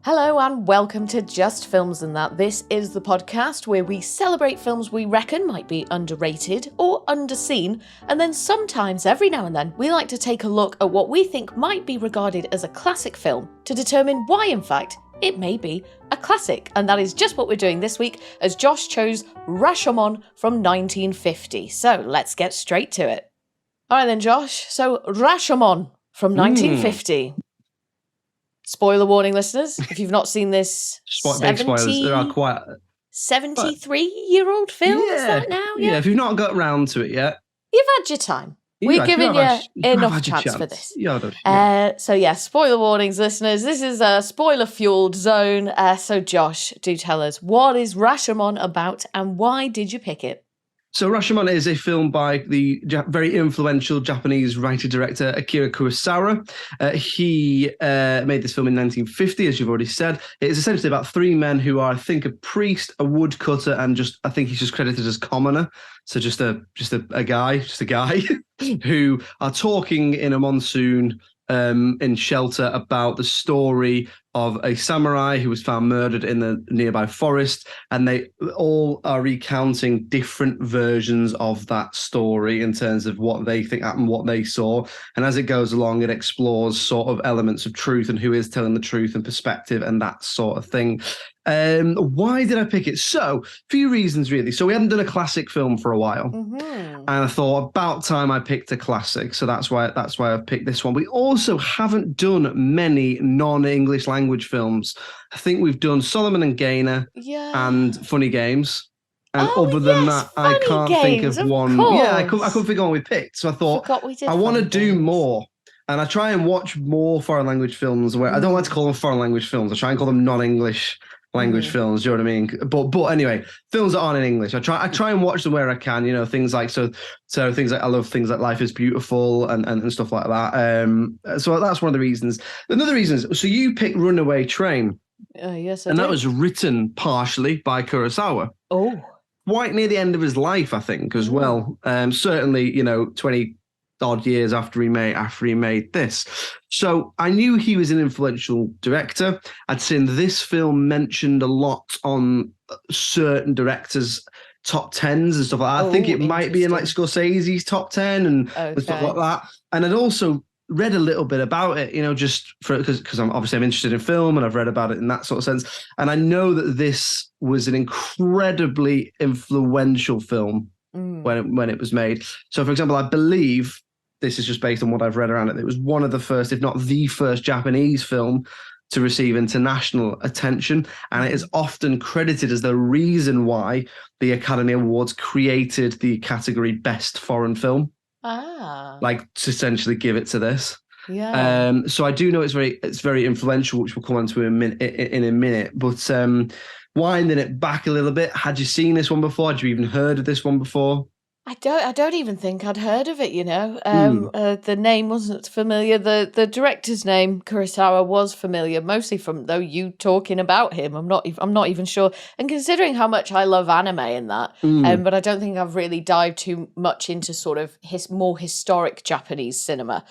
Hello and welcome to Just Films and That. This is the podcast where we celebrate films we reckon might be underrated or underseen, and then sometimes, every now and then, we like to take a look at what we think might be regarded as a classic film to determine why, in fact, it may be a classic. And that is just what we're doing this week, as Josh chose Rashomon from 1950. So let's get straight to it. All right then, Josh. So Rashomon from 1950. Spoiler warning, listeners, if you've not seen this big spoilers. There are quite 73-year-old film, is that now? Yeah, if you've not got round to it yet. You've had your time. We're giving you enough chance for this. So spoiler warnings, listeners. This is a spoiler-fueled zone. So Josh, do tell us, what is Rashomon about and why did you pick it? So Rashomon is a film by the very influential Japanese writer-director Akira Kurosawa. He made this film in 1950, as you've already said. It is essentially about three men who are, I think, a priest, a woodcutter, and I think he's just credited as commoner. So just a guy who are talking in a monsoon in shelter about the story of a samurai who was found murdered in the nearby forest, and they all are recounting different versions of that story in terms of what they think happened, what they saw. And as it goes along, it explores sort of elements of truth and who is telling the truth and perspective and that sort of thing. Why did I pick it? So, a few reasons, really. So we hadn't done a classic film for a while. And I thought about time I picked a classic. So that's why I've picked this one. We also haven't done many non-English language films. I think we've done Solomon and Gaynor and Funny Games. And other than that, I can't think of one. Course. Yeah, I couldn't think of one we picked. So I thought, I want to do more. And I try and watch more foreign language films where I don't like to call them foreign language films. I try and call them non-English language films, do you know what I mean? But anyway, films that aren't in English, I try and watch them where I can, things like things like I love things like Life is Beautiful and stuff like that. So that's one of the reasons. Another reason is, so you picked Runaway Train. Yes, I did. That was written partially by Kurosawa. Oh. Quite near the end of his life, I think, as well. Certainly, 20 odd years after he made this. So I knew he was an influential director. I'd seen this film mentioned a lot on certain directors' top 10s and stuff like that. I think it might be in like Scorsese's top 10 and stuff like that. And I'd also read a little bit about it, just because I'm interested in film and I've read about it in that sort of sense. And I know that this was an incredibly influential film when it was made. So, for example, I believe, this is just based on what I've read around it, it was one of the first, if not the first, Japanese film to receive international attention. And it is often credited as the reason why the Academy Awards created the category Best Foreign Film. Like, to essentially give it to this. Yeah. So I do know it's very influential, which we'll come on to in a minute. But winding it back a little bit, had you seen this one before? Had you even heard of this one before? I don't even think I'd heard of it, The name wasn't familiar. The director's name, Kurosawa, was familiar, mostly from you talking about him. I'm not even sure. And considering how much I love anime in that, but I don't think I've really dived too much into sort of more historic Japanese cinema.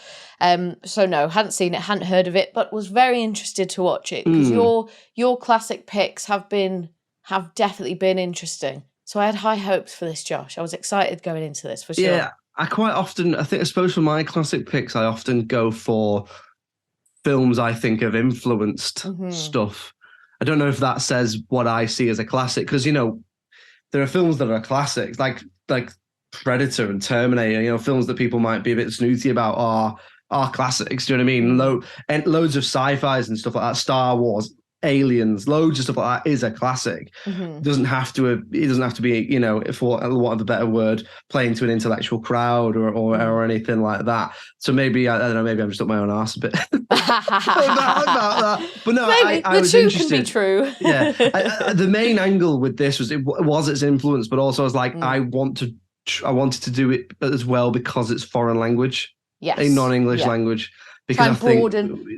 So no, hadn't seen it, hadn't heard of it, but was very interested to watch it because your classic picks have definitely been interesting. So I had high hopes for this, Josh. I was excited going into this, for sure. Yeah, I suppose for my classic picks, I often go for films I think have influenced stuff. I don't know if that says what I see as a classic, because, there are films that are classics, like Predator and Terminator, films that people might be a bit snooty about are classics, do you know what I mean? And loads of sci-fis and stuff like that, Star Wars, Aliens, loads of stuff like that is a classic. It doesn't have to be, for want of a better word, playing to an intellectual crowd or anything like that. So maybe, I don't know, maybe I'm just up my own arse a bit about that. But no, maybe I was two interested. Can be true. Yeah. The main angle with this was its influence, but also I was like, I wanted to do it as well because it's foreign language, a non-English language. Because I think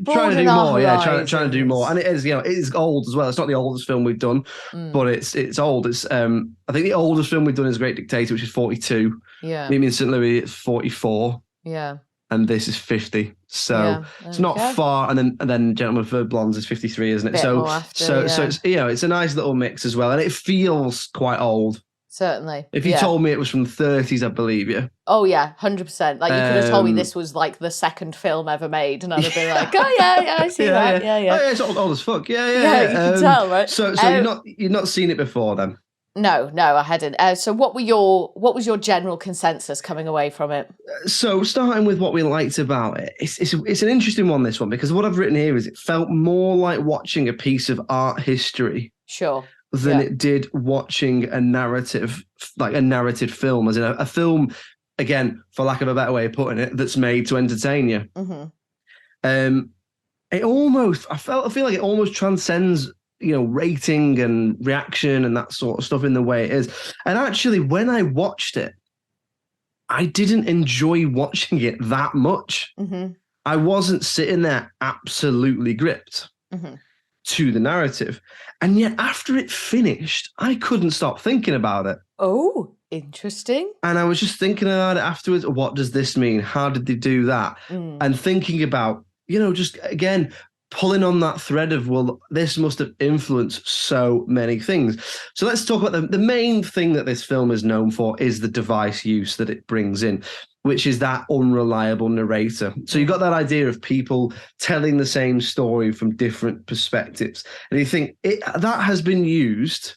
trying to do more, trying to do more, and it is old as well. It's not the oldest film we've done, but it's old. It's I think the oldest film we've done is Great Dictator, which is 42. Yeah, Meet Me in St. Louis, it's 44. Yeah, and this is 50. So it's not Okay. far. And then Gentleman Preferred Blondes is 53, isn't it? Bit So more after, so it's it's a nice little mix as well, and it feels quite old. Certainly. If you told me it was from the 30s, I'd believe you. Oh yeah, 100%. Like you could have told me this was like the second film ever made, and I'd have been like, oh yeah, I see that. Yeah. Oh, yeah, it's old as fuck. Yeah. Yeah, you can tell, right? So you're not seen it before then? No, I hadn't. So what was your general consensus coming away from it? So starting with what we liked about it, it's an interesting one, this one, because what I've written here is it felt more like watching a piece of art history. Sure. Than it did watching a narrative, like a narrated film, as in a film, again, for lack of a better way of putting it, that's made to entertain you. Mm-hmm. It almost, I feel like it almost transcends, rating and reaction and that sort of stuff in the way it is. And actually, when I watched it, I didn't enjoy watching it that much. Mm-hmm. I wasn't sitting there absolutely gripped. Mm-hmm. To the narrative. And yet after it finished, I couldn't stop thinking about it. Oh, interesting. And I was just thinking about it afterwards. What does this mean? How did they do that? And thinking about, just again, pulling on that thread of, well, this must have influenced so many things. So let's talk about the main thing that this film is known for is the device use that it brings in, which is that unreliable narrator. So you've got that idea of people telling the same story from different perspectives. And you think that has been used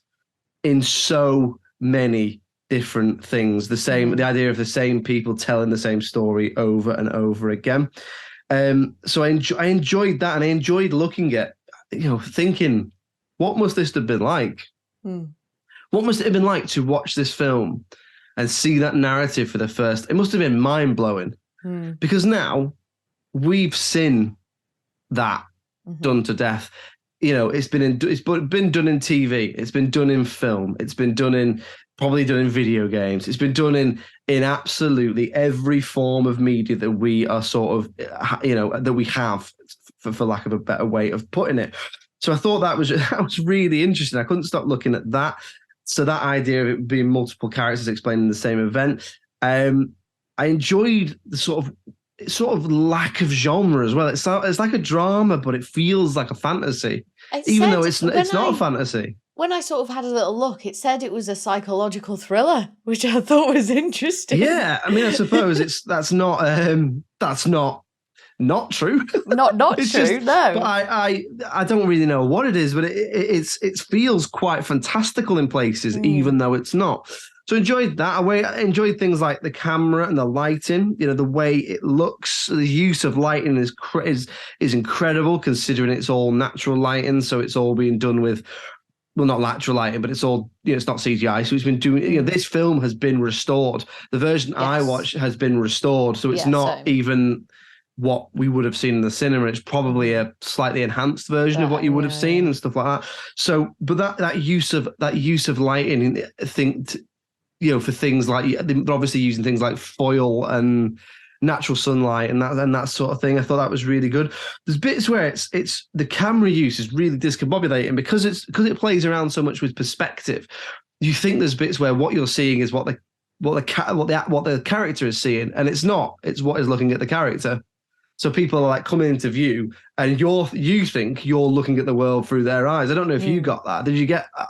in so many different things. The idea of the same people telling the same story over and over again. So I enjoyed that, and I enjoyed looking at, thinking, what must this have been like? What must it have been like to watch this film and see that narrative for the first? It must have been mind-blowing, because now we've seen that done to death. It's been done in TV, it's been done in film, it's been probably done in video games, it's been done in absolutely every form of media that we are sort of, that we have, for lack of a better way of putting it. So I thought that was really interesting. I couldn't stop looking at that. So that idea of it being multiple characters explaining the same event, I enjoyed the sort of lack of genre as well. It's like a drama, but it feels like a fantasy, even though it's not a fantasy. When I sort of had a little look, it said it was a psychological thriller, which I thought was interesting. Yeah, I mean, I suppose that's not true. Not true, just, no. But I don't really know what it is, but it feels quite fantastical in places, even though it's not. So enjoyed that. I enjoyed things like the camera and the lighting. The way it looks. The use of lighting is incredible, considering it's all natural lighting. So it's all being done with, well, not natural lighting, but it's all, it's not CGI. So it's been doing, this film has been restored. The version I watched has been restored. So it's not even what we would have seen in the cinema. It's probably a slightly enhanced version of what you would have seen and stuff like that. So, but that use of lighting, I think, for things like, they're obviously using things like foil and natural sunlight and that sort of thing. I thought that was really good. There's bits where it's the camera use is really discombobulating because it plays around so much with perspective. You think there's bits where what you're seeing is what the character is seeing, and it's not. It's what is looking at the character. So people are like coming into view, and you think you're looking at the world through their eyes. I don't know if you got that. Did you get that?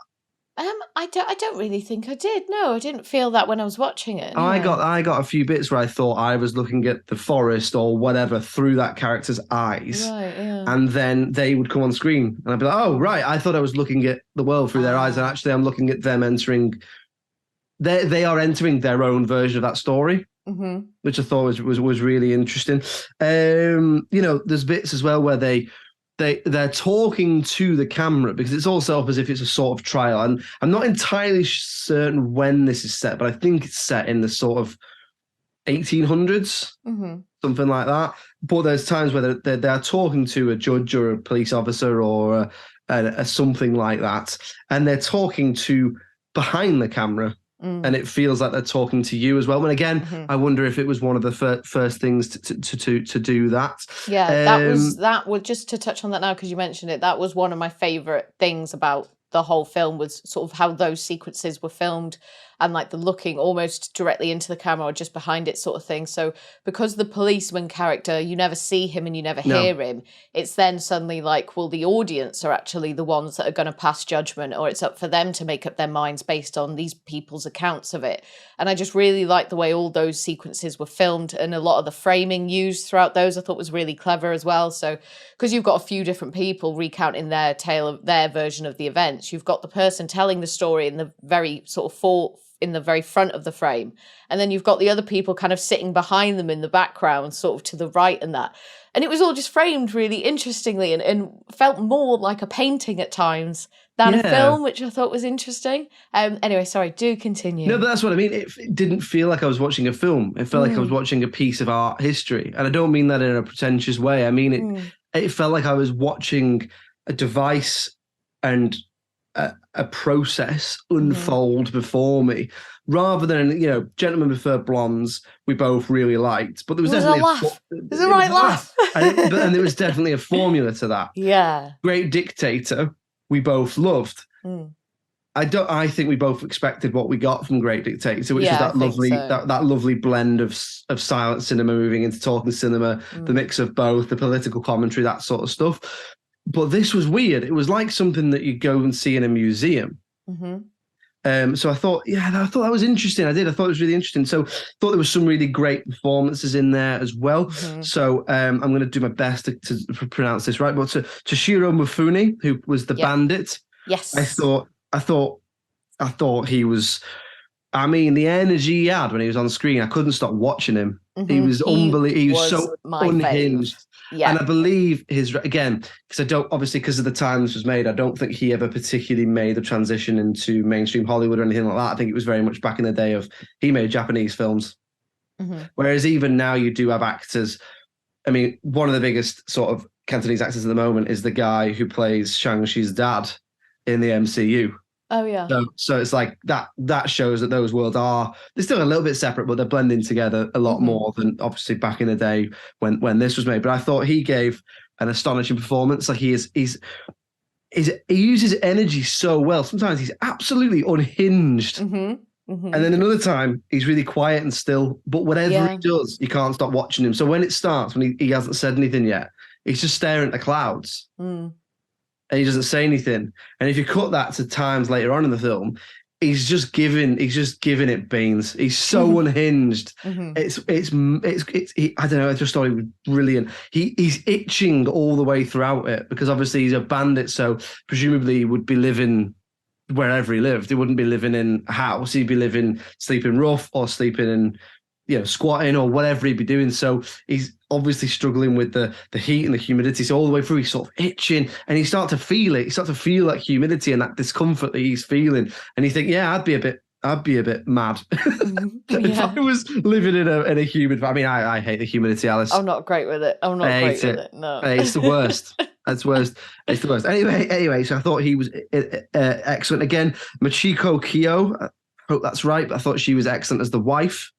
I don't really think I did. No, I didn't feel that when I was watching it. No. I got a few bits where I thought I was looking at the forest or whatever through that character's eyes. Right, yeah. And then they would come on screen and I'd be like, oh, right, I thought I was looking at the world through their eyes, and actually I'm looking at them entering. They are entering their own version of that story. Which I thought was really interesting. There's bits as well where they're talking to the camera, because it's all set up as if it's a sort of trial. And I'm not entirely certain when this is set, but I think it's set in the sort of 1800s, something like that. But there's times where they're talking to a judge or a police officer or a something like that, and they're talking to behind the camera. And it feels like they're talking to you as well. And again, I wonder if it was one of the first things to do that. Yeah, that was just to touch on that now, because you mentioned it. That was one of my favorite things about the whole film, was sort of how those sequences were filmed. and like the looking almost directly into the camera or just behind it sort of thing. So because the policeman character, you never see him and you never hear him, it's then suddenly like, well, the audience are actually the ones that are going to pass judgment, or it's up for them to make up their minds based on these people's accounts of it. And I just really liked the way all those sequences were filmed, and a lot of the framing used throughout those I thought was really clever as well. So because you've got a few different people recounting their tale of their version of the events, you've got the person telling the story in the very sort of in the very front of the frame, and then you've got the other people kind of sitting behind them in the background, sort of to the right, and it was all just framed really interestingly and felt more like a painting at times than a film, which I thought was interesting. Anyway, sorry, do continue. No, but that's what I mean. It didn't feel like I was watching a film. It felt like I was watching a piece of art history. And I don't mean that in a pretentious way. I mean, it felt like I was watching a device and a process unfold before me, rather than, Gentlemen Prefer Blondes, we both really liked. But there was definitely a laugh. There's a right laugh. and there was definitely a formula to that. Yeah. Great Dictator, we both loved. I think we both expected what we got from Great Dictator, which was that lovely that lovely blend of silent cinema moving into talking cinema, the mix of both, the political commentary, that sort of stuff. But this was weird. It was like something that you go and see in a museum. So I thought that was interesting. I thought it was really interesting. So I thought there was some really great performances in there as well. So I'm going to do my best to pronounce this right. But Toshiro Mifune, who was the bandit, yes, I thought he was. I mean, the energy he had when he was on screen, I couldn't stop watching him. He was unbelievable. He was so unhinged. Yeah. And I believe again, because of the time this was made, I don't think he ever particularly made the transition into mainstream Hollywood or anything like that. I think it was very much back in the day of he made Japanese films. Whereas even now you do have actors. I mean, one of the biggest sort of Cantonese actors at the moment is the guy who plays Shang-Chi's dad in the MCU. Oh yeah. So it's like that shows that those worlds they're still a little bit separate, but they're blending together a lot more than obviously back in the day when this was made. But I thought he gave an astonishing performance. Like he uses energy so well. Sometimes he's absolutely unhinged. And then another time he's really quiet and still. But whatever he does, you can't stop watching him. So when it starts, when he hasn't said anything yet, he's just staring at the clouds. And he doesn't say anything. And if you cut that to times later on in the film, he's just giving it beans. He's so unhinged. It's I don't know. I just thought he was brilliant. He's itching all the way throughout it because obviously he's a bandit, so presumably he would be living wherever he lived. He wouldn't be living in a house. He'd be sleeping rough or sleeping in, squatting or whatever he'd be doing. So he's obviously struggling with the heat and the humidity. So all the way through, he's sort of itching and you start to feel it. You start to feel that humidity and that discomfort that he's feeling. And you think, I'd be a bit mad if I was living in a humid. I mean, I hate the humidity, Alice. I'm not great with it. No, it's the worst. That's worst. It's the worst. Anyway. So I thought he was excellent again. Machiko Kyo. I hope that's right, but I thought she was excellent as the wife.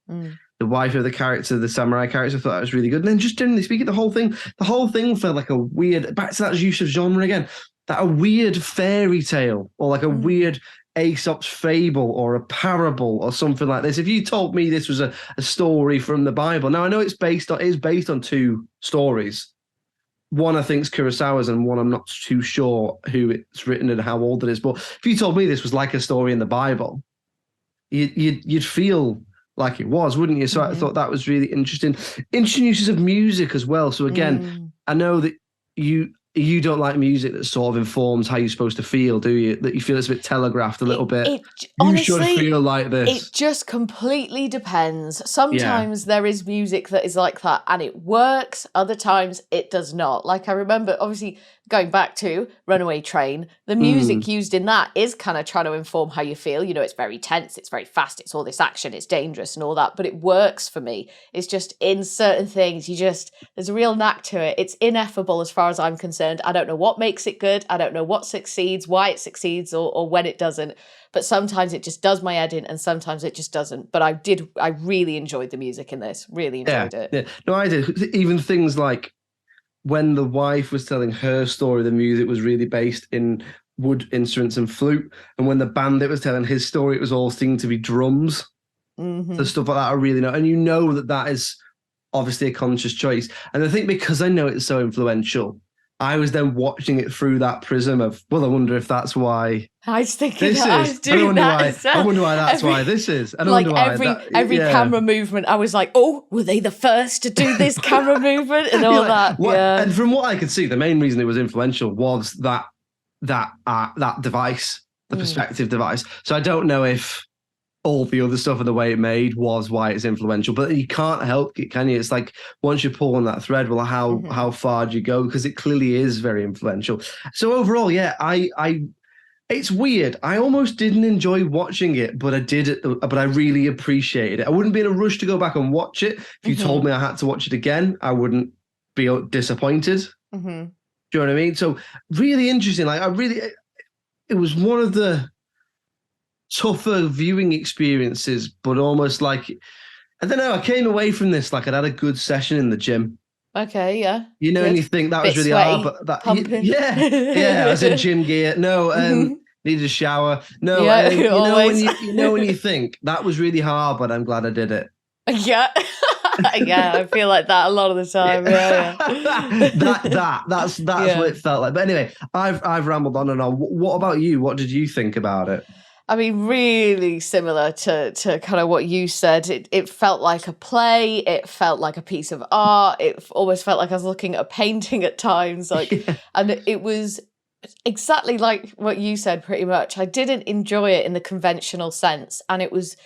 The wife of the character, the samurai character. I thought that was really good. And then just generally speaking, the whole thing felt like a weird, back to that use of genre again, that a weird fairy tale or like a weird Aesop's fable or a parable or something like this. If you told me this was a story from the Bible, now I know it is based on two stories. One I think is Kurosawa's and one I'm not too sure who it's written and how old it is. But if you told me this was like a story in the Bible, you'd feel like it was, wouldn't you? So I thought that was really interesting. Interesting uses of music as well. So again, I know that you don't like music that sort of informs how you're supposed to feel, do you? That you feel it's a bit telegraphed a little bit. Honestly, you should feel like this. It just completely depends. Sometimes there is music that is like that and it works. Other times it does not. Like I remember, obviously, going back to Runaway Train, the music used in that is kind of trying to inform how you feel. It's very tense, it's very fast, it's all this action, it's dangerous and all that, but it works for me. It's just in certain things, there's a real knack to it. It's ineffable as far as I'm concerned. I don't know what makes it good. I don't know what succeeds, why it succeeds or when it doesn't. But sometimes it just does my head in and sometimes it just doesn't. But I really enjoyed the music in this, really enjoyed it. Yeah. No, I did. Even things like when the wife was telling her story, the music was really based in wood instruments and flute. And when the bandit was telling his story, it was all seemed to be drums. So stuff like that I really know. And you know that is obviously a conscious choice. And I think because I know it's so influential, I was then watching it through that prism of, well, I wonder if that's why I was thinking this that. I is. was doing that as well. I wonder why that's why this is. And like I wonder why every camera movement, I was like, oh, were they the first to do this camera movement and all that? Yeah. And from what I could see, the main reason it was influential was that device, the perspective device. So I don't know if all the other stuff and the way it made was why it's influential, but you can't help it, can you? It's like once you pull on that thread, well, how far do you go? Because it clearly is very influential. So overall, yeah, I it's weird. I almost didn't enjoy watching it, but I did it. But I really appreciated it. I wouldn't be in a rush to go back and watch it. If you told me I had to watch it again, I wouldn't be disappointed. Do you know what I mean? So really interesting. Like it was one of the tougher viewing experiences, but almost like, I don't know, I came away from this like I'd had a good session in the gym. Okay, yeah. You know, and you think that was really sweaty, hard, but that, pumping. yeah, I was in gym gear. No, needed a shower. No, yeah, you know when you think that was really hard, but I'm glad I did it. Yeah. Yeah, I feel like that a lot of the time. Yeah. That's what it felt like. But anyway, I've rambled on and on. What about you? What did you think about it? I mean, really similar to kind of what you said. It felt like a play. It felt like a piece of art. It almost felt like I was looking at a painting at times. And it was exactly like what you said, pretty much. I didn't enjoy it in the conventional sense, and it was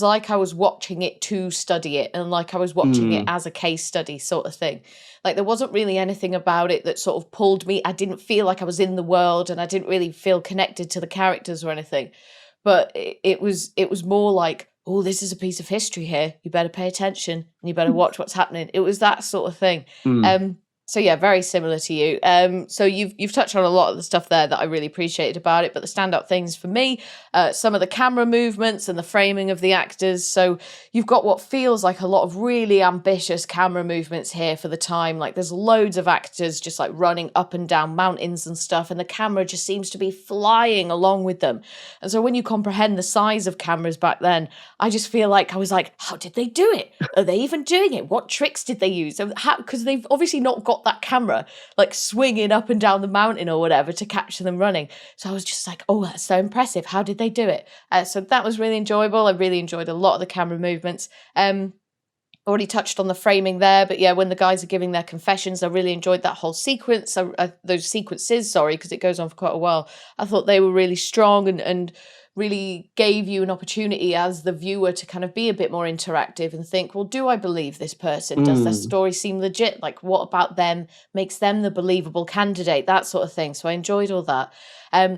like I was watching it to study it, and like I was watching it as a case study sort of thing. Like there wasn't really anything about it that sort of pulled me. I didn't feel like I was in the world, and I didn't really feel connected to the characters or anything. But it was more like, oh, this is a piece of history here. You better pay attention and you better watch what's happening. It was that sort of thing. So yeah, very similar to you. So you've touched on a lot of the stuff there that I really appreciated about it, but the standout things for me, some of the camera movements and the framing of the actors. So you've got what feels like a lot of really ambitious camera movements here for the time. Like there's loads of actors just like running up and down mountains and stuff, and the camera just seems to be flying along with them. And so when you comprehend the size of cameras back then, I just feel like I was like, how did they do it? Are they even doing it? What tricks did they use? Because they've obviously not got that camera like swinging up and down the mountain or whatever to capture them running. So I was just like, oh, that's so impressive. How did they do it? So that was really enjoyable. I really enjoyed a lot of the camera movements. Already touched on the framing there, but yeah, when the guys are giving their confessions, I really enjoyed that whole sequence, those sequences, because it goes on for quite a while. I thought they were really strong and really gave you an opportunity as the viewer to kind of be a bit more interactive and think, well, do I believe this person? Does their story seem legit? Like, what about them makes them the believable candidate? That sort of thing. So I enjoyed all that.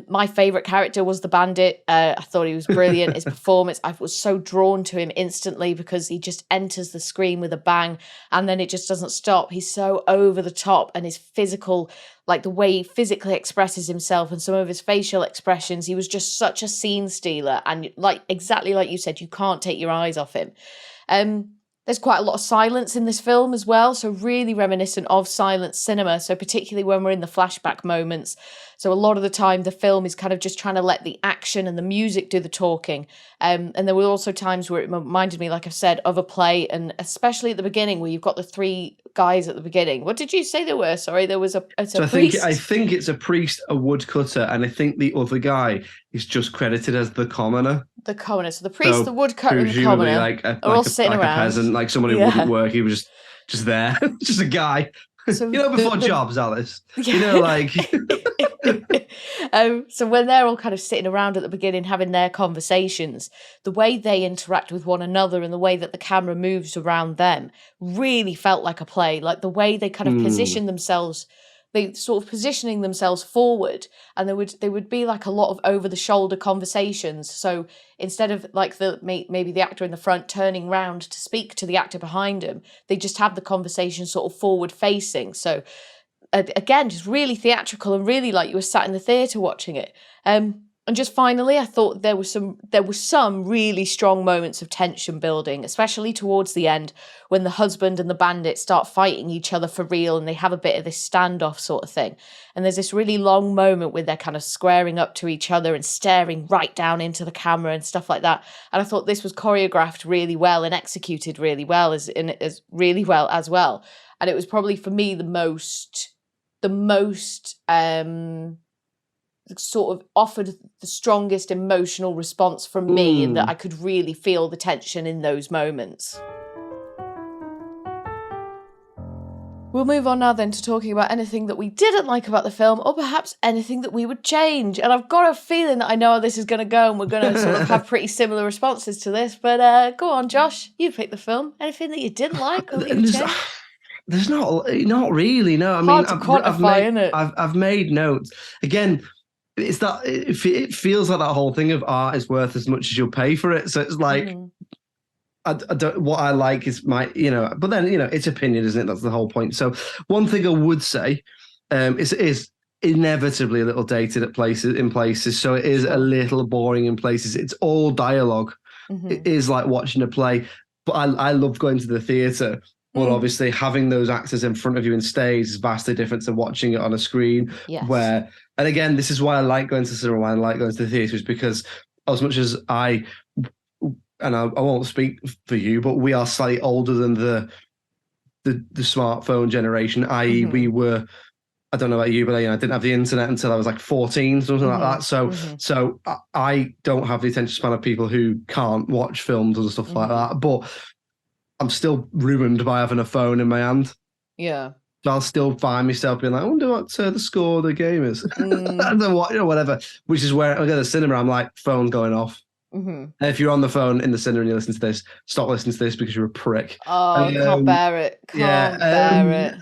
My favourite character was the bandit. I thought he was brilliant. His performance, I was so drawn to him instantly because he just enters the screen with a bang and then it just doesn't stop. He's so over the top, and his physical, like the way he physically expresses himself and some of his facial expressions, he was just such a scene stealer. And like exactly like you said, you can't take your eyes off him. There's quite a lot of silence in this film as well, so really reminiscent of silent cinema, so particularly when we're in the flashback moments. So a lot of the time the film is kind of just trying to let the action and the music do the talking. And there were also times where it reminded me, like I said, of a play, and especially at the beginning where you've got the three guys at the beginning. What did you say there were? Sorry, there was a priest? I think it's a priest, a woodcutter, and I think the other guy is just credited as the commoner. The commoner. So the priest, the woodcutter, and the commoner are all sitting around. A peasant, like someone who wouldn't work. He was just there, just a guy. So before jobs, Alice. Yeah. So when they're all kind of sitting around at the beginning having their conversations, the way they interact with one another and the way that the camera moves around them really felt like a play. Like the way they kind of position themselves, they sort of positioning themselves forward, and there would be like a lot of over the shoulder conversations. So instead of like maybe the actor in the front turning round to speak to the actor behind him, they just have the conversation sort of forward facing. So again, just really theatrical and really like you were sat in the theatre watching it. And just finally, I thought there were some really strong moments of tension building, especially towards the end when the husband and the bandit start fighting each other for real and they have a bit of this standoff sort of thing. And there's this really long moment where they're kind of squaring up to each other and staring right down into the camera and stuff like that. And I thought this was choreographed really well and executed really well as really well as well. And it was probably for me the most sort of offered the strongest emotional response from me, in that I could really feel the tension in those moments. We'll move on now then to talking about anything that we didn't like about the film, or perhaps anything that we would change. And I've got a feeling that I know how this is going to go, and we're going to sort of have pretty similar responses to this. But go on, Josh, you pick the film. Anything that you didn't like or that you would change? There's not really, no. Hard to quantify, isn't it? I've made notes. Again, it's that it feels like that whole thing of art is worth as much as you'll pay for it. So it's like, I don't, what I like is but then, it's opinion, isn't it? That's the whole point. So one thing I would say is inevitably a little dated in places. So it is a little boring in places. It's all dialogue. It is like watching a play, but I love going to the theatre. Well, obviously, having those actors in front of you in stage is vastly different to watching it on a screen. Yes. And again, this is why I like going to cinema, why I like going to the theatres, because as much as I won't speak for you, but we are slightly older than the smartphone generation, i.e. we were, I don't know about you, but I didn't have the internet until I was like 14, something like that. So I don't have the attention span of people who can't watch films and stuff like that. But I'm still ruined by having a phone in my hand. Yeah. So I'll still find myself being like, I wonder what the score of the game is. And then whatever. Which is where I go to the cinema, I'm like, phone going off. And if you're on the phone in the cinema and you listen to this, stop listening to this because you're a prick. Oh, can't bear it. Can't bear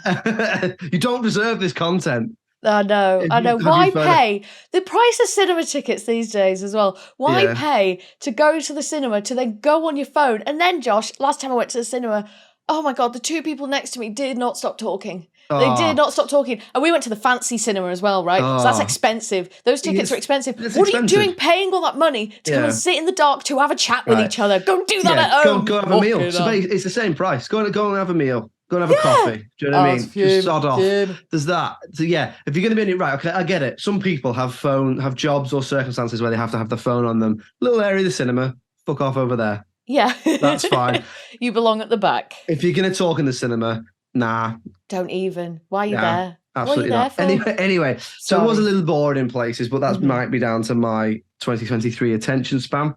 it. You don't deserve this content. I know. Why pay? The price of cinema tickets these days as well. Why pay to go to the cinema to then go on your phone? And then, Josh, last time I went to the cinema, oh my God, the two people next to me did not stop talking. They did not stop talking. And we went to the fancy cinema as well, right? So that's expensive. Those tickets are expensive. What are you doing paying all that money to come and sit in the dark to have a chat with each other? Go do that at home. Go have a meal. So it's the same price. Go and have a meal. Go and have a coffee. Do you know what I mean? Just sod off. There's that. So yeah, if you're going to be in it, right, okay, I get it. Some people have jobs or circumstances where they have to have the phone on them. Little area of the cinema, fuck off over there. Yeah. That's fine. You belong at the back. If you're going to talk in the cinema, nah. Don't even. Why are you there? Absolutely not. Anyway, so it was a little boring in places, but that might be down to my 2023 attention span.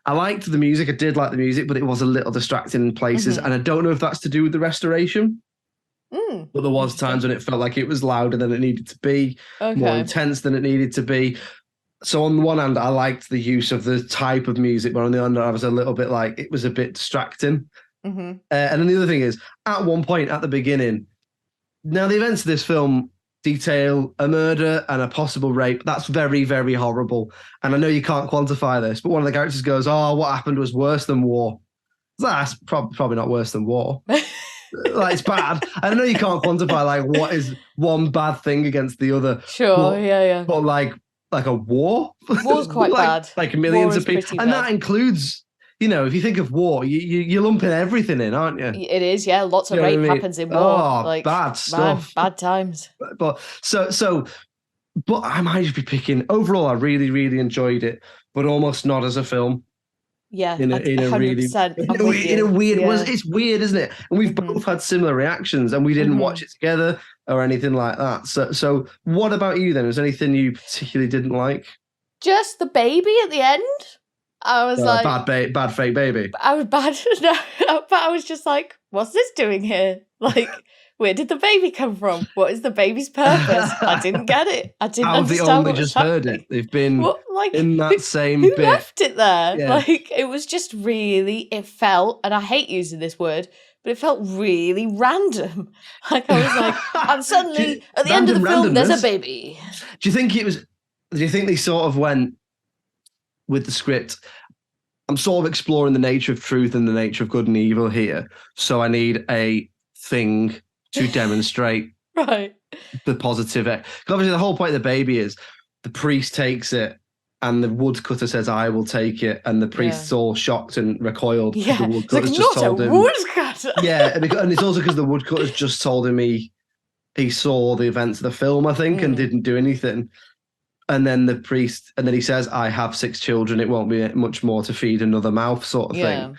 I liked the music. I did like the music, but it was a little distracting in places. And I don't know if that's to do with the restoration. But there was times when it felt like it was louder than it needed to be, more intense than it needed to be. So on the one hand, I liked the use of the type of music, but on the other hand, I was a little bit like, it was a bit distracting. And then the other thing is, at one point at the beginning, now the events of this film detail a murder and a possible rape. That's very, very horrible. And I know you can't quantify this, but one of the characters goes, oh, what happened was worse than war. That's probably not worse than war. Like, it's bad. I know you can't quantify like what is one bad thing against the other. Sure, but like a war? War's quite bad. Like millions of people. And that includes, if you think of war, you're lumping everything in, aren't you? It is, yeah. Lots of rape happens in war. Oh, bad stuff. Bad times. But I might just be picking. Overall, I really, really enjoyed it, but almost not as a film. Yeah, in a weird. It's weird, isn't it? And we've both had similar reactions, and we didn't watch it together or anything like that. So what about you then? Was there anything you particularly didn't like? Just the baby at the end. I was like, bad fake baby. I was bad. No, but I was just like, what's this doing here? Like, where did the baby come from? What is the baby's purpose? I didn't get it. I didn't understand. Have they only just heard it? They've been in that same bit. Who left it there? Yeah. Like, it was just really. It felt, and I hate using this word, but it felt really random. Like, I was like, and suddenly at the end of the film, there's a baby. Do you think they sort of went with the script? I'm sort of exploring the nature of truth and the nature of good and evil here. So I need a thing to demonstrate the positive. Obviously, the whole point of the baby is the priest takes it and the woodcutter says, "I will take it," and the priest's all shocked and recoiled because the woodcutter's it's just like, told not a him. woodcutter. Yeah, and it's also because the woodcutter's just told him he saw the events of the film, I think, and didn't do anything. And then the priest, and then he says, "I have 6 children. It won't be much more to feed another mouth," sort of thing.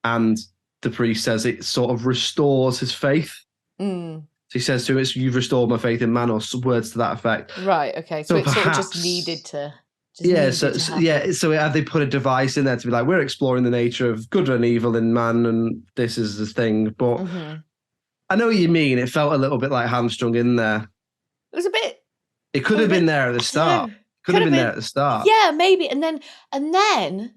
And the priest says it sort of restores his faith. So he says to him, "You've restored my faith in man," or words to that effect. Right. Okay. So it sort of just needed to. So they put a device in there to be like, we're exploring the nature of good and evil in man, and this is the thing. But I know what you mean. It felt a little bit like hamstrung in there. It was a bit. It could have been there at the start. Could have been there at the start. Yeah, maybe. And then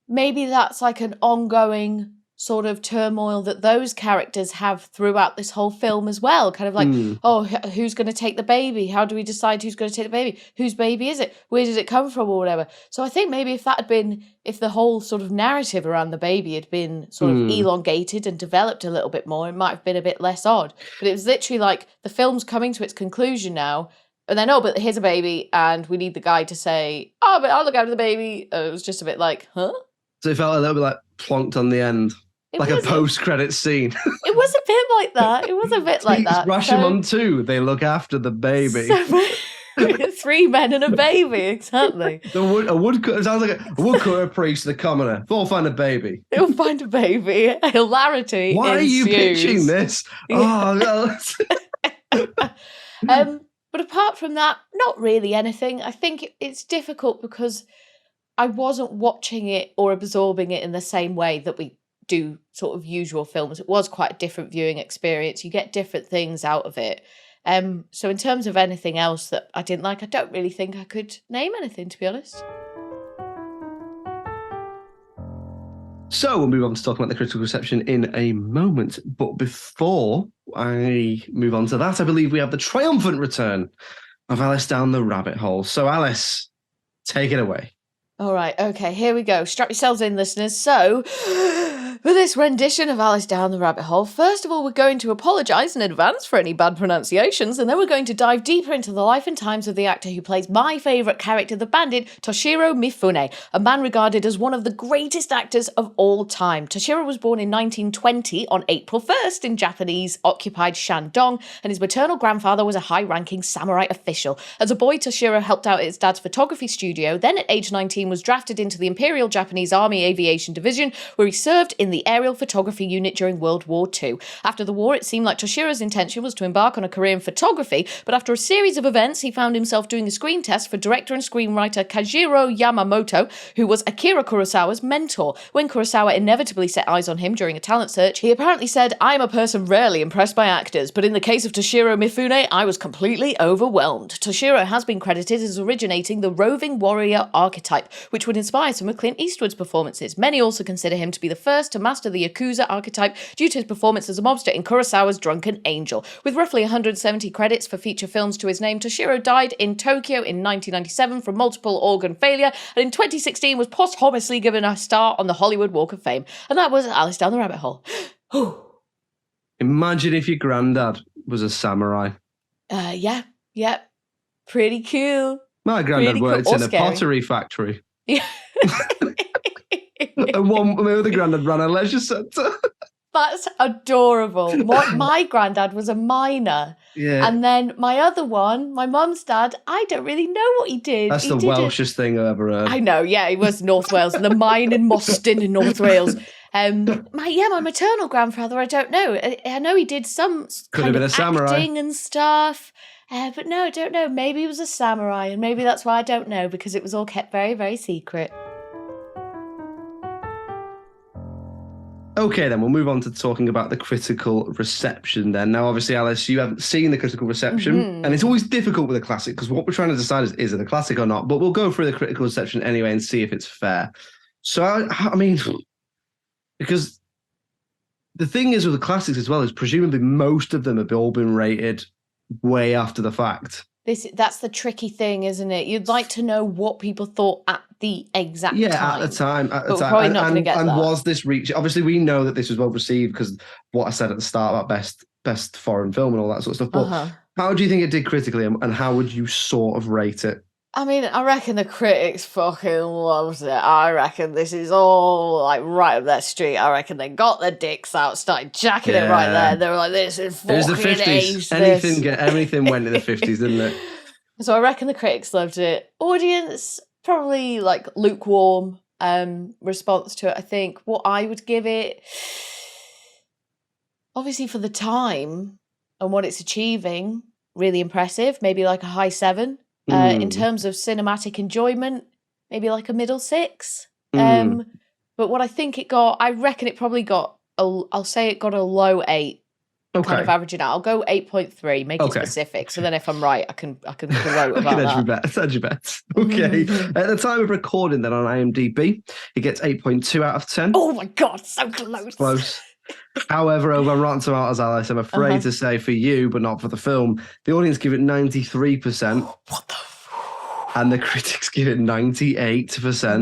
maybe that's like an ongoing sort of turmoil that those characters have throughout this whole film as well. Kind of like, who's going to take the baby? How do we decide who's going to take the baby? Whose baby is it? Where did it come from, or whatever? So I think maybe if the whole sort of narrative around the baby had been sort of elongated and developed a little bit more, it might have been a bit less odd. But it was literally like the film's coming to its conclusion now. And then, but here's a baby, and we need the guy to say, but I'll look after the baby. It was just a bit like, huh? So it felt a little bit like plonked on the end. Like a post-credit scene. It was a bit like that. It was a bit like that. Rashomon 2, they look after the baby. 3 men and a baby, exactly. A woodcutter, sounds like a woodcutter, a priest, the commoner. They'll find a baby. They'll find a baby. Hilarity. Why are you pitching this? Yeah. But apart from that, not really anything. I think it's difficult because I wasn't watching it or absorbing it in the same way that we do sort of usual films. It was quite a different viewing experience. You get different things out of it. So in terms of anything else that I didn't like, I don't really think I could name anything, to be honest. So we'll move on to talk about the critical reception in a moment. But before I move on to that, I believe we have the triumphant return of Alice down the rabbit hole. So Alice, take it away. All right, okay, here we go. Strap yourselves in, listeners. So, for this rendition of Alice Down the Rabbit Hole, first of all, we're going to apologise in advance for any bad pronunciations, and then we're going to dive deeper into the life and times of the actor who plays my favourite character, the bandit, Toshiro Mifune, a man regarded as one of the greatest actors of all time. Toshiro was born in 1920 on April 1st in Japanese-occupied Shandong, and his maternal grandfather was a high-ranking samurai official. As a boy, Toshiro helped out at his dad's photography studio, then at age 19 was drafted into the Imperial Japanese Army Aviation Division, where he served in the aerial photography unit during World War II. After the war, it seemed like Toshiro's intention was to embark on a career in photography, but after a series of events, he found himself doing a screen test for director and screenwriter Kajiro Yamamoto, who was Akira Kurosawa's mentor. When Kurosawa inevitably set eyes on him during a talent search, he apparently said, "I am a person rarely impressed by actors, but in the case of Toshiro Mifune, I was completely overwhelmed." Toshiro has been credited as originating the roving warrior archetype, which would inspire some of Clint Eastwood's performances. Many also consider him to be the first to master the Yakuza archetype due to his performance as a mobster in Kurosawa's Drunken Angel. With roughly 170 credits for feature films to his name, Toshiro died in Tokyo in 1997 from multiple organ failure, and in 2016 was posthumously given a star on the Hollywood Walk of Fame. And that was Alice Down the Rabbit Hole. Imagine if your granddad was a samurai. Yeah. Pretty cool. My granddad worked in a pottery factory. Yeah. And my other granddad ran a leisure centre. That's adorable. My granddad was a miner. Yeah. And then my other one, my mum's dad, I don't really know what he did. That's the Welshest thing I've ever heard. I know, yeah, he was North Wales, and the mine in Mostyn in North Wales. My maternal grandfather, I don't know. I know he did some Could have been a samurai. Acting and stuff. But no, I don't know. Maybe he was a samurai, and maybe that's why I don't know, because it was all kept very, very secret. Okay, then we'll move on to talking about the critical reception then. Now, obviously, Alice, you haven't seen the critical reception, and it's always difficult with a classic because what we're trying to decide is it a classic or not? But we'll go through the critical reception anyway and see if it's fair. So, I mean, because the thing is with the classics as well is presumably most of them have all been rated way after the fact. That's the tricky thing, isn't it? You'd like to know what people thought at the exact time. Yeah, at the time. But we're probably not going to get that. And was this reach? Obviously, we know that this was well received because what I said at the start about best foreign film and all that sort of stuff. But how do you think it did critically, and how would you sort of rate it? I mean, I reckon the critics fucking loved it. I reckon this is all like right up their street. I reckon they got their dicks out, started jacking it right there. They were like, "This is It was the fucking 50s. ace." This. Anything went in the 50s, didn't it? So I reckon the critics loved it. Audience probably like lukewarm response to it. I think what I would give it, obviously for the time and what it's achieving, really impressive. Maybe like a high 7. In terms of cinematic enjoyment, maybe like a middle 6. But what I think it got, I reckon it probably got, I'll say it got a low 8. Kind of averaging out. I'll go 8.3, make it specific. So then if I'm right, I can quote about that. Edge your bets. Okay. At the time of recording then on IMDb, it gets 8.2 out of 10. Oh my God, so close. Close. However, over on Rotten Tomatoes, Alice, I'm afraid to say for you, but not for the film, the audience give it 93%. What the? And the critics give it 98%.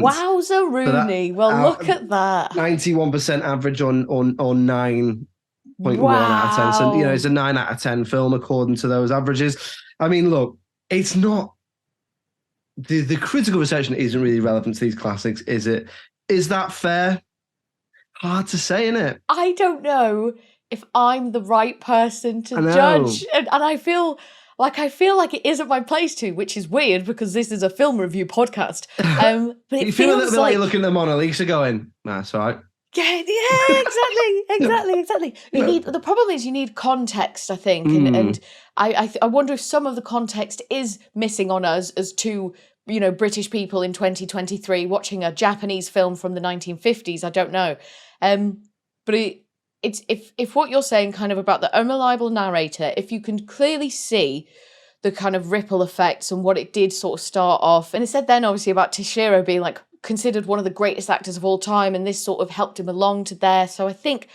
Wowza, Rooney. Well, look at that. 91% average on 9.1 out of 10. So, you know, it's a 9 out of 10 film according to those averages. I mean, look, it's not... The critical reception isn't really relevant to these classics, is it? Is that fair? Hard to say, isn't it? I don't know if I'm the right person to judge. And I feel like it isn't my place to, which is weird because this is a film review podcast. But you feel a little bit like you're looking at the Mona Lisa going, that's right. Yeah, exactly. The problem is you need context, I think, and I wonder if some of the context is missing on us as two, you know, British people in 2023 watching a Japanese film from the 1950s. I don't know, but it's if what you're saying kind of about the unreliable narrator, if you can clearly see the kind of ripple effects and what it did sort of start off, and it said then obviously about Toshiro being like considered one of the greatest actors of all time, and this sort of helped him along to there. So I think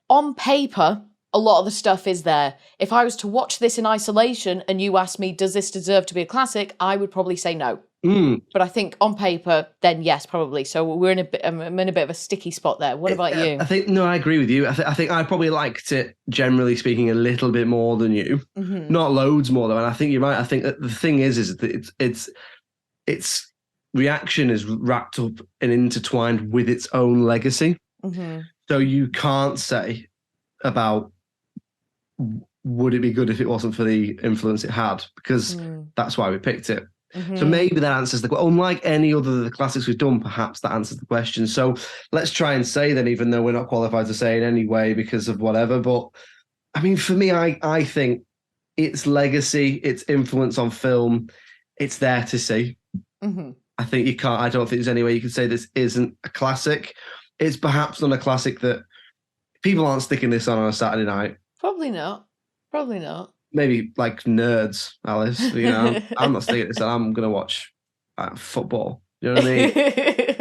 on paper, a lot of the stuff is there. If I was to watch this in isolation and you asked me, does this deserve to be a classic? I would probably say no. But I think on paper, then yes, probably. So we're in I'm in a bit of a sticky spot there. What about you? I agree with you. I think I probably liked it, generally speaking, a little bit more than you. Not loads more though. And I think you're right. I think that the thing is that it's reaction is wrapped up and intertwined with its own legacy. So you can't say about would it be good if it wasn't for the influence it had, because that's why we picked it. So maybe that answers the question. Unlike any other of the classics we've done, perhaps that answers the question. So let's try and say then, even though we're not qualified to say it anyway because of whatever. But I mean, for me, I think its legacy, its influence on film, it's there to see. I think you can't. I don't think there's any way you can say this isn't a classic. It's perhaps not a classic that people aren't sticking this on a Saturday night. Probably not. Maybe like nerds, Alice. You know, I'm not sticking this on. I'm going to watch football. You know what I mean?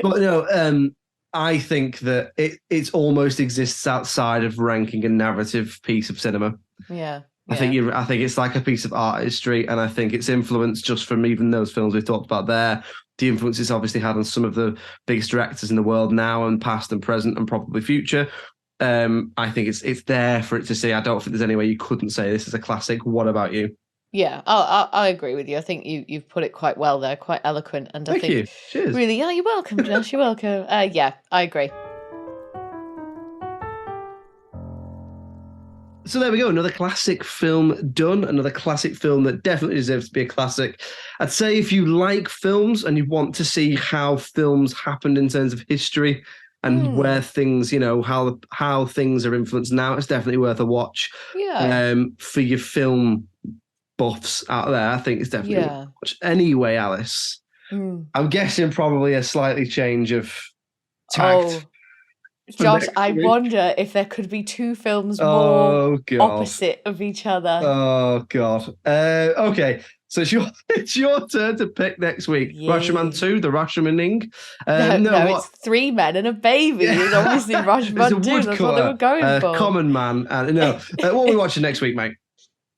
But you know, I think that it almost exists outside of ranking a narrative piece of cinema. Yeah. I think it's like a piece of art history, and I think its influence just from even those films we talked about there, the influence it's obviously had on some of the biggest directors in the world now and past and present and probably future. I think it's there for it to see. I don't think there's any way you couldn't say this is a classic. What about you? Yeah, I agree with you. I think you've put it quite well there, quite eloquent, and Thank you. Cheers. Really, you're welcome, Josh. You're welcome. Yeah, I agree. So there we go, another classic film done, another classic film that definitely deserves to be a classic. I'd say if you like films and you want to see how films happened in terms of history and where things, you know, how things are influenced now, it's definitely worth a watch. Yeah. For your film buffs out there, I think it's definitely worth a watch. Anyway, Alice, I'm guessing probably a slightly change of tact. Josh, I wonder if there could be two films more opposite of each other. Oh, God. Okay, so it's your turn to pick next week. Yay. Rashomon 2, the Rashomaning. No, it's 3 men and a baby. It's obviously Rashomon 2. That's what they were going for. Common man. What are we watching next week, mate?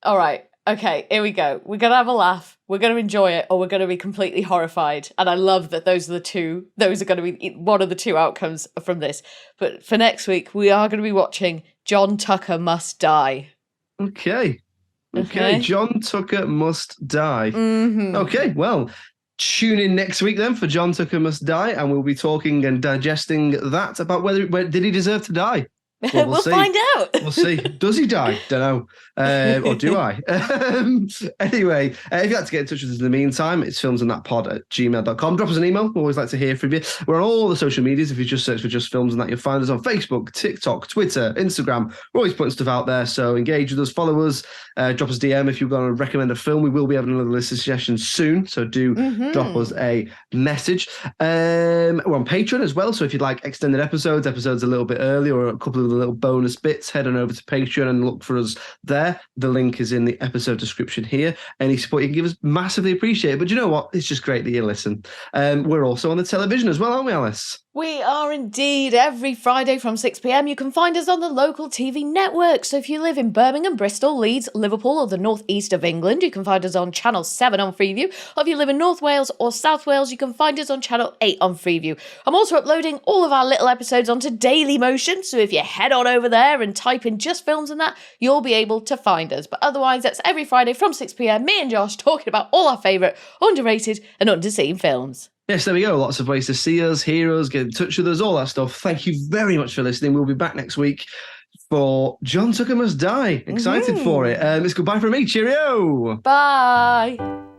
All right. Okay, here we go. We're going to have a laugh. We're going to enjoy it, or we're going to be completely horrified. And I love that those are going to be one of the two outcomes from this. But for next week, we are going to be watching John Tucker Must Die. Okay. John Tucker Must Die. Okay, well, Tune in next week then for John Tucker Must Die, and we'll be talking and digesting that about whether did he deserve to die. Well, we'll see. Find out. We'll see. Does he die? Don't know. Or do I? Anyway, if you'd like to get in touch with us in the meantime, it's filmsandthatpod@gmail.com. Drop us an email. We always like to hear from you. We're on all the social medias. If you just search for Just Films and That, you'll find us on Facebook, TikTok, Twitter, Instagram. We're always putting stuff out there. So engage with us, follow us, drop us a DM if you're going to recommend a film. We will be having another list of suggestions soon. So do drop us a message. We're on Patreon as well. So if you'd like extended episodes a little bit early, or a couple of the little bonus bits, head on over to Patreon and look for us there. The link is in the episode description here. Any support you can give us, massively appreciated. But you know what? It's just great that you listen. We're also on the television as well, aren't we, Alice? We are indeed. Every Friday from 6 p.m. you can find us on the local TV network. So if you live in Birmingham, Bristol, Leeds, Liverpool or the northeast of England, you can find us on Channel 7 on Freeview. Or if you live in North Wales or South Wales, you can find us on Channel 8 on Freeview. I'm also uploading all of our little episodes onto Daily Motion, so if you head on over there and type in Just Films and That, you'll be able to find us. But otherwise, that's every Friday from 6 p.m, me and Josh talking about all our favourite underrated and underseen films. Yes, there we go. Lots of ways to see us, hear us, get in touch with us, all that stuff. Thank you very much for listening. We'll be back next week for John Tucker Must Die. Excited for it. It's goodbye from me. Cheerio. Bye.